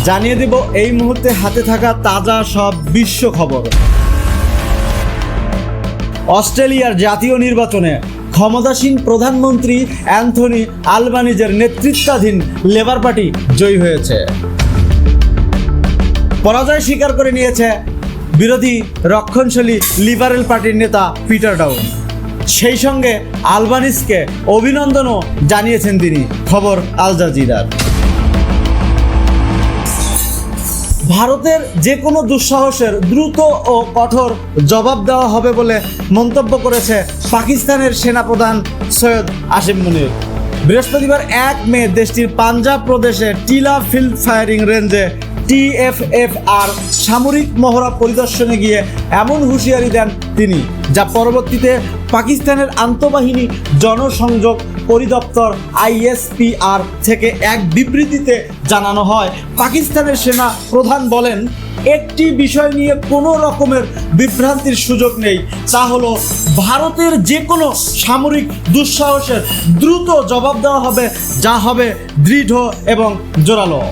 জানিয়ে দেব এই মুহূর্তে হাতে থাকা তাজা সব বিশ্ব খবর। অস্ট্রেলিয়ার জাতীয় নির্বাচনে ক্ষমতাসীন প্রধানমন্ত্রী অ্যান্থনি আলবানিজের নেতৃত্বাধীন লেবার পার্টি জয়ী হয়েছে। পরাজয় স্বীকার করে নিয়েছে বিরোধী রক্ষণশীল লিবারেল পার্টির নেতা পিটার ডাউন। সেই সঙ্গে আলবানিজকে অভিনন্দনও জানিয়েছেন তিনি, খবর আল জাজিরার। ভারতের যে কোনো দুঃসাহসের দ্রুত ও কঠোর জবাব দেওয়া হবে বলে মন্তব্য করেছে পাকিস্তানের সেনাপ্রধান সৈয়দ আসিম মুনির। বৃহস্পতিবার 1 মে দেশটির পাঞ্জাব প্রদেশে টিলা ফিল্ড ফায়ারিং রেঞ্জে TFFR সামরিক মহড়া পরিদর্শনে গিয়ে এমন হুঁশিয়ারি দেন তিনি, যা পরবর্তীতে পাকিস্তানের আন্তঃবাহিনী জনসংযোগ পরিদপ্তর ISPR থেকে এক বিবৃতিতে জানানো হয়। পাকিস্তানের সেনা প্রধান বলেন, একটি বিষয় নিয়ে কোনো রকমের বিভ্রান্তির সুযোগ নেই, তা হলো ভারতের যে কোনো সামরিক দুঃসাহসের দ্রুত জবাব দেওয়া হবে, যা হবে দৃঢ় এবং জোরালো।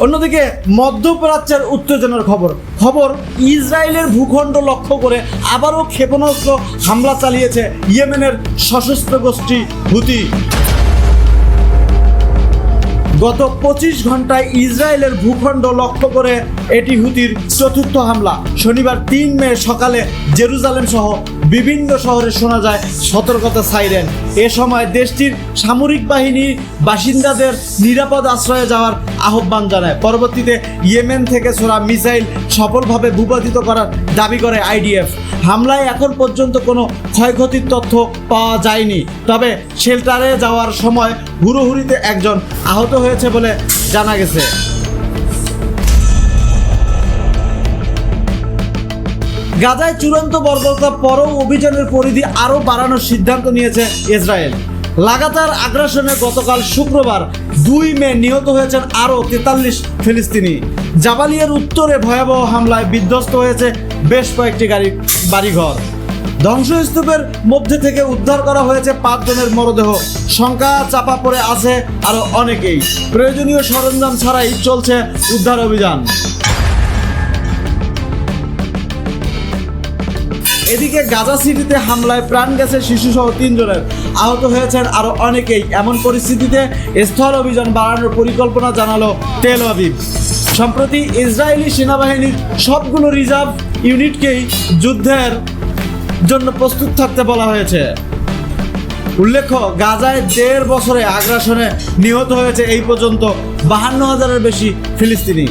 অন্যদিকে মধ্যপ্রাচ্যের উত্তেজনার খবর ইসরায়েলের ভূখণ্ড লক্ষ্য করে আবারও ক্ষেপণাস্ত্র হামলা চালিয়েছে ইয়েমেনের সশস্ত্র গোষ্ঠী হুতি। গত 25 ঘন্টায় ইসরায়েলের ভূখণ্ড লক্ষ্য করে এটি হুতির চতুর্থ হামলা। শনিবার 3 মে সকালে জেরুজালেম সহ বিভিন্ন শহরে শোনা যায় সতর্কতা সাইরেন। এ সময় দেশটির সামরিক বাহিনী বাসিন্দাদের নিরাপদ আশ্রয়ে যাওয়ার আহ্বান জানায়। পরবর্তীতে ইয়েমেন থেকে ছোড়া মিসাইল সফলভাবে ভূপাতিত করার দাবি করে IDF। হামলায় এখন পর্যন্ত কোনো ক্ষয়ক্ষতির তথ্য পাওয়া যায়নি, তবে শেল্টারে যাওয়ার সময় হুড়োহুড়িতে একজন আহত হয়েছে বলে জানা গেছে। গাজায় চূড়ান্ত বর্বরতার পরও অভিযানের পরিধি আরও বাড়ানোর সিদ্ধান্ত নিয়েছে ইসরায়েল। লাগাতার আগ্রাসনে গতকাল শুক্রবার 2 মে নিহত হয়েছেন আরও 43 ফিলিস্তিনি। জাবালিয়ার উত্তরে ভয়াবহ হামলায় বিধ্বস্ত হয়েছে বেশ কয়েকটি বাড়িঘর। ধ্বংসস্তূপের মধ্যে থেকে উদ্ধার করা হয়েছে 5 জনের মরদেহ। শঙ্কা চাপা পড়ে আছে আরও অনেকেই। প্রয়োজনীয় সরঞ্জাম ছাড়াই চলছে উদ্ধার অভিযান। এদিকে গাজা সিটিতে হামলায় প্রাণ গেছে শিশুসহ 3 জনের, আহত হয়েছেন আরও অনেকেই। এমন পরিস্থিতিতে স্থল অভিযান বাড়ানোর পরিকল্পনা জানালো তেল আবিব। সম্প্রতি ইসরায়েলি সেনাবাহিনীর সবগুলো রিজার্ভ ইউনিটকেই যুদ্ধের জন্য প্রস্তুত থাকতে বলা হয়েছে। উল্লেখ্য, গাজায় 1.5 বছরে আগ্রাসনে নিহত হয়েছে এই পর্যন্ত 52,000-এর বেশি ফিলিস্তিনি।